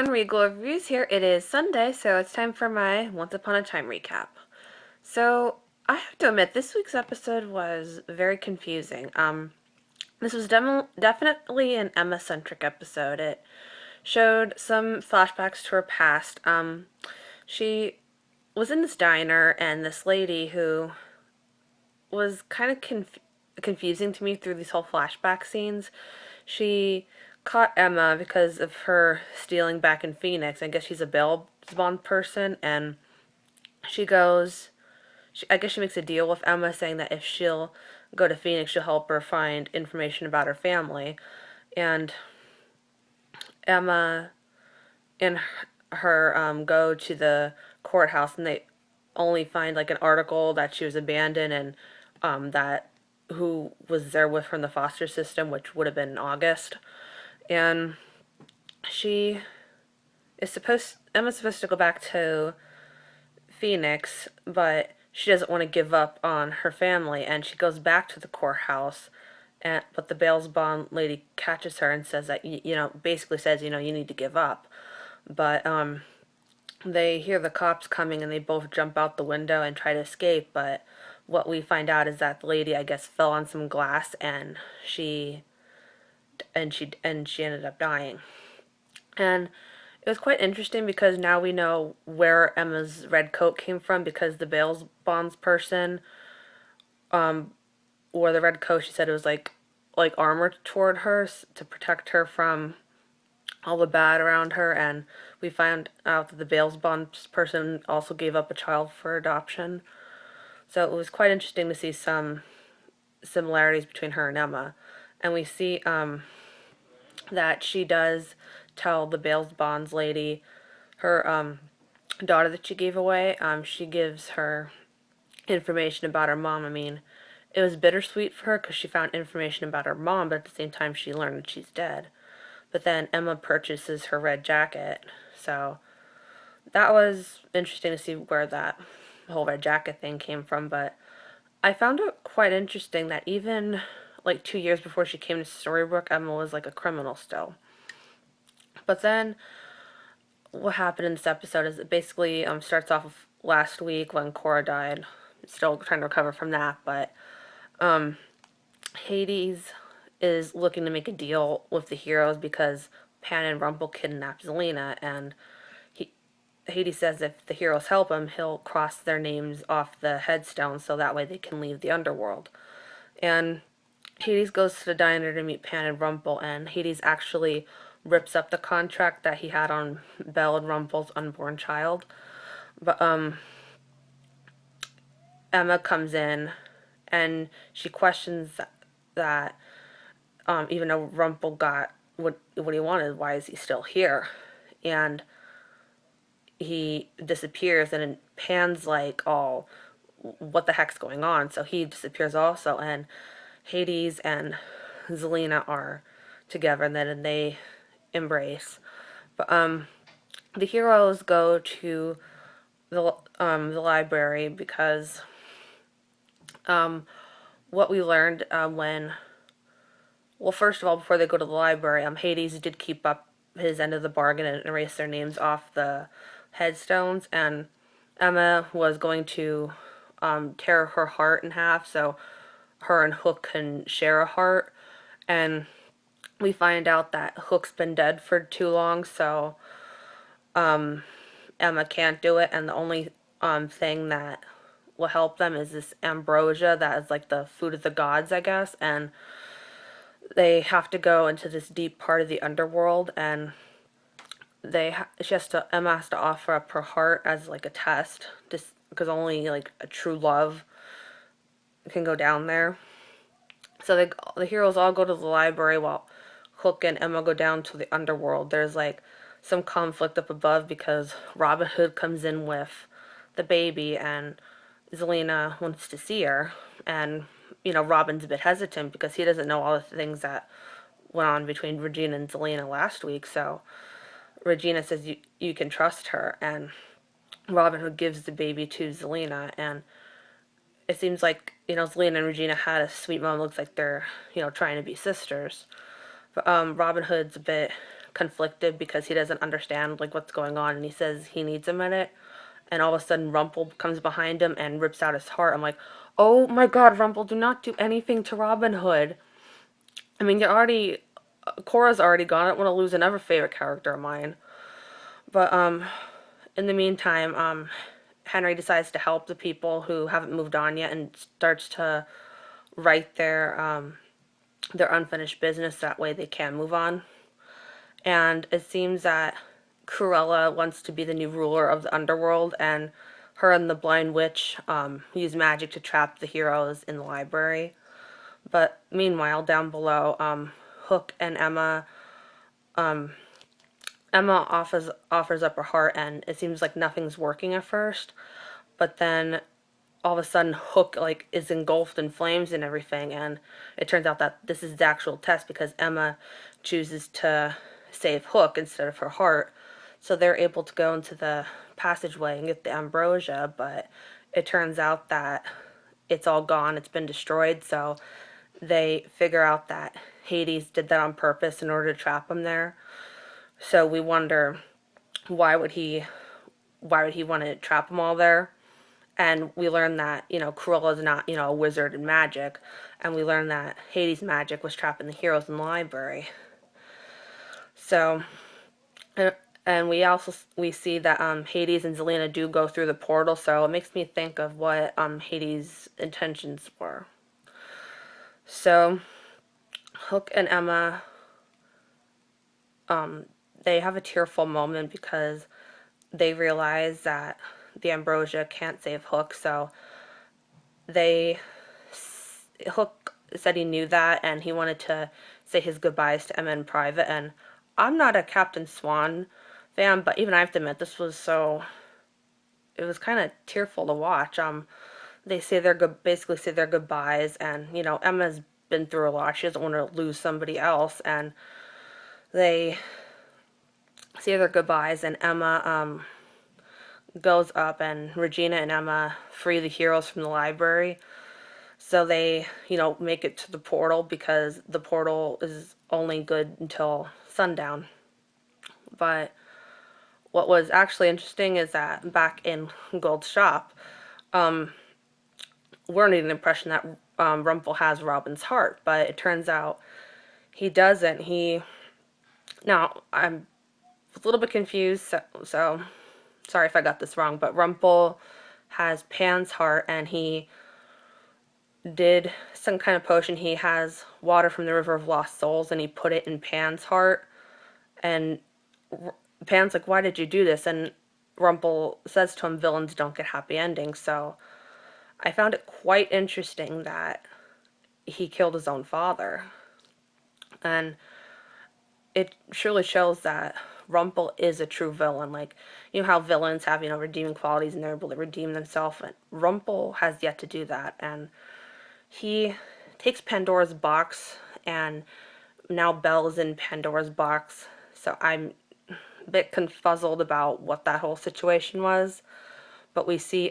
On Regal Reviews here, it is Sunday, so it's time for my Once Upon a Time recap. So, I have to admit, this week's episode was very confusing. This was definitely an Emma-centric episode. It showed some flashbacks to her past. She was in this diner, and this lady who was kind of confusing to me through these whole flashback scenes. She caught Emma because of her stealing back in Phoenix. I guess she's a bail bond person, and she goes. I guess she makes a deal with Emma, saying that if she'll go to Phoenix, she'll help her find information about her family. And Emma and her go to the courthouse, and they only find like an article that she was abandoned, and that who was there with her in the foster system, which would have been in August. And she Emma's supposed to go back to Phoenix, but she doesn't want to give up on her family, and she goes back to the courthouse. But the bail bond lady catches her and says that basically says you need to give up. But they hear the cops coming, and they both jump out the window and try to escape. But what we find out is that the lady, I guess, fell on some glass, and she ended up dying. And it was quite interesting because now we know where Emma's red coat came from, because the bail bonds person wore the red coat. She said it was like armor toward her to protect her from all the bad around her. And we found out that the bail bonds person also gave up a child for adoption. So it was quite interesting to see some similarities between her and Emma. And we see that she does tell the bail bonds lady her daughter that she gave away. She gives her information about her mom. I mean, it was bittersweet for her because she found information about her mom, but at the same time she learned that she's dead. But then Emma purchases her red jacket, so that was interesting to see where that whole red jacket thing came from. But I found it quite interesting that even like 2 years before she came to Storybrooke, Emma was like a criminal still. But then what happened in this episode is it basically starts off with last week when Cora died. Still trying to recover from that, but Hades is looking to make a deal with the heroes because Pan and Rumple kidnapped Zelena, and Hades says if the heroes help him, he'll cross their names off the headstone so that way they can leave the underworld. And Hades goes to the diner to meet Pan and Rumple, and Hades actually rips up the contract that he had on Belle and Rumple's unborn child. But Emma comes in, and she questions that even though Rumple got what he wanted, why is he still here? And he disappears, and Pan's like, oh, what the heck's going on? So he disappears also, and Hades and Zelena are together, and then they embrace. But the heroes go to the library because what we learned well, first of all, before they go to the library, Hades did keep up his end of the bargain and erase their names off the headstones, and Emma was going to tear her heart in half so her and Hook can share a heart. And we find out that Hook's been dead for too long, so Emma can't do it, and the only thing that will help them is this ambrosia that is like the food of the gods, I guess. And they have to go into this deep part of the underworld, and Emma has to offer up her heart as like a test, just because only like a true love can go down there. So the heroes all go to the library while Hook and Emma go down to the underworld. There's like some conflict up above because Robin Hood comes in with the baby, and Zelena wants to see her. And Robin's a bit hesitant because he doesn't know all the things that went on between Regina and Zelena last week. So Regina says you can trust her, and Robin Hood gives the baby to Zelena, and it seems like Zelena and Regina had a sweet moment. Looks like they're trying to be sisters. But Robin Hood's a bit conflicted because he doesn't understand like what's going on, and he says he needs a minute, and all of a sudden Rumple comes behind him and rips out his heart. I'm like, oh my God, Rumple, do not do anything to Robin Hood. I mean, you're already Cora's already gone. I don't want to lose another favorite character of mine. But in the meantime, Henry decides to help the people who haven't moved on yet and starts to write their unfinished business. That way they can move on. And it seems that Cruella wants to be the new ruler of the underworld, and her and the blind witch use magic to trap the heroes in the library. But meanwhile, down below, Hook and Emma offers up her heart, and it seems like nothing's working at first. But then all of a sudden, Hook like is engulfed in flames and everything, and it turns out that this is the actual test because Emma chooses to save Hook instead of her heart. So they're able to go into the passageway and get the ambrosia, but it turns out that it's all gone. It's been destroyed. So they figure out that Hades did that on purpose in order to trap him there. So we wonder why would he want to trap them all there? And we learn that, Cruella is not, a wizard in magic. And we learn that Hades' magic was trapping the heroes in the library. So, and we see that Hades and Zelena do go through the portal. So it makes me think of what Hades' intentions were. So Hook and Emma, they have a tearful moment because they realize that the ambrosia can't save Hook, so Hook said he knew that and he wanted to say his goodbyes to Emma in private. And I'm not a Captain Swan fan, but even I have to admit it was kind of tearful to watch. They basically say their goodbyes, and Emma's been through a lot. She doesn't want to lose somebody else, and they say their goodbyes, and Emma goes up, and Regina and Emma free the heroes from the library. So they, make it to the portal because the portal is only good until sundown. But what was actually interesting is that back in Gold's shop, we're under the impression that Rumple has Robin's heart, but it turns out he doesn't. Now, I'm a little bit confused, so sorry if I got this wrong, but Rumple has Pan's heart, and he did some kind of potion. He has water from the River of Lost Souls, and he put it in Pan's heart, and Pan's like, why did you do this? And Rumple says to him, villains don't get happy endings. So I found it quite interesting that he killed his own father, and it surely shows that Rumple is a true villain. Like, how villains have, redeeming qualities and they're able to redeem themselves. And Rumple has yet to do that. And he takes Pandora's box, and now Belle's in Pandora's box. So I'm a bit confuzzled about what that whole situation was. But we see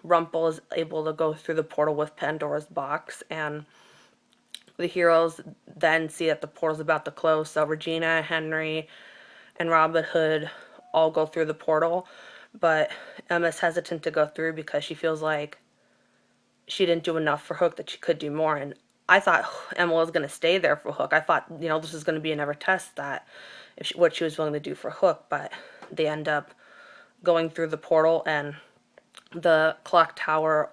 Rumple is able to go through the portal with Pandora's box, and the heroes then see that the portal's about to close. So Regina, Henry, and Robin Hood all go through the portal, but Emma's hesitant to go through because she feels like she didn't do enough for Hook, that she could do more. And I thought Emma was going to stay there for Hook. I thought, this was going to be another test that what she was willing to do for Hook, but they end up going through the portal, and the clock tower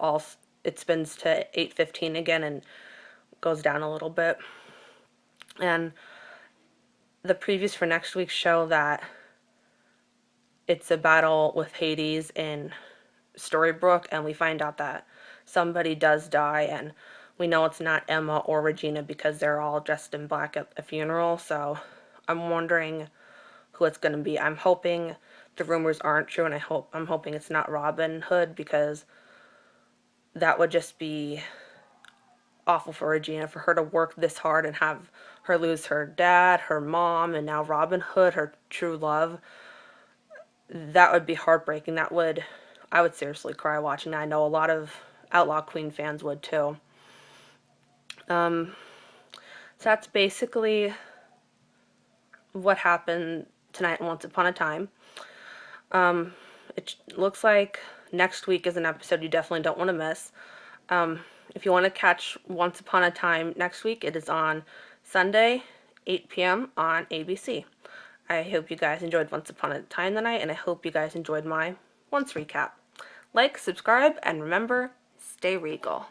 it spins to 8:15 again and goes down a little bit. And the previews for next week show that it's a battle with Hades in Storybrooke, and we find out that somebody does die, and we know it's not Emma or Regina because they're all dressed in black at a funeral. So I'm wondering who it's going to be. I'm hoping the rumors aren't true, and I'm hoping it's not Robin Hood, because that would just be awful for Regina, for her to work this hard and have her lose her dad, her mom, and now Robin Hood, her true love. That would be heartbreaking. I would seriously cry watching that. I know a lot of Outlaw Queen fans would too. So that's basically what happened tonight Once Upon a Time. It looks like next week is an episode you definitely don't want to miss. If you want to catch Once Upon a Time next week, it is on Sunday, 8 p.m. on ABC. I hope you guys enjoyed Once Upon a Time tonight, and I hope you guys enjoyed my Once recap. Like, subscribe, and remember, stay regal.